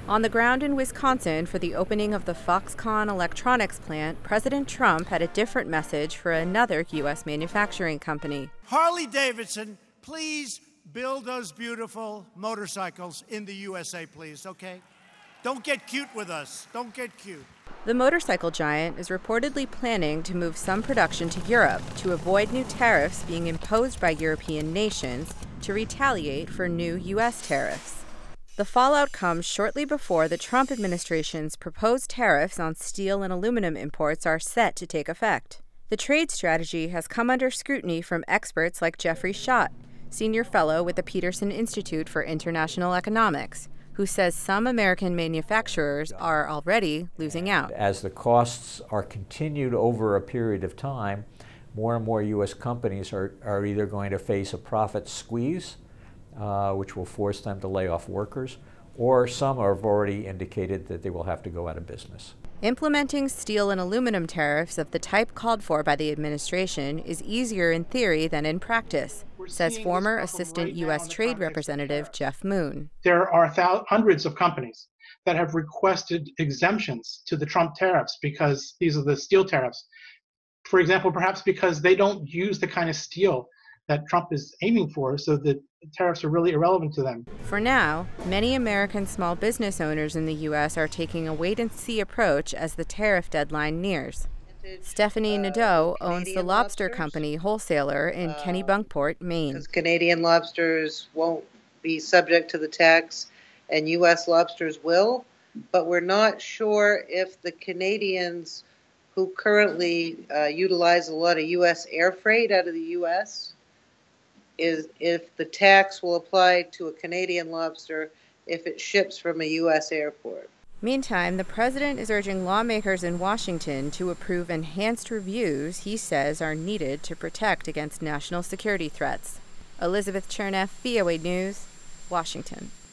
On the ground in Wisconsin for the opening of the Foxconn electronics plant, President Trump had a different message for another U.S. manufacturing company. Harley-Davidson, please build those beautiful motorcycles in the USA, please, okay? Don't get cute with us. Don't get cute. The motorcycle giant is reportedly planning to move some production to Europe to avoid new tariffs being imposed by European nations to retaliate for new U.S. tariffs. The fallout comes shortly before the Trump administration's proposed tariffs on steel and aluminum imports are set to take effect. The trade strategy has come under scrutiny from experts like Jeffrey Schott, senior fellow with the Peterson Institute for International Economics, who says some American manufacturers are already losing out. As the costs are continued over a period of time, more and more U.S. companies are either going to face a profit squeeze, which will force them to lay off workers, or some have already indicated that they will have to go out of business. Implementing steel and aluminum tariffs of the type called for by the administration is easier in theory than in practice, says former Assistant U.S. Trade Representative Jeff Moon. There are hundreds of companies that have requested exemptions to the Trump tariffs because these are the steel tariffs. For example, perhaps because they don't use the kind of steel that Trump is aiming for, so the tariffs are really irrelevant to them. For now, many American small business owners in the U.S. are taking a wait-and-see approach as the tariff deadline nears. Stephanie Nadeau owns the lobster company wholesaler in Kennebunkport, Maine. Canadian lobsters won't be subject to the tax, and U.S. lobsters will, but we're not sure if the Canadians who currently utilize a lot of U.S. air freight out of the U.S., if the tax will apply to a Canadian lobster if it ships from a U.S. airport. Meantime, the president is urging lawmakers in Washington to approve enhanced reviews he says are needed to protect against national security threats. Elizabeth Cherneff, VOA News, Washington.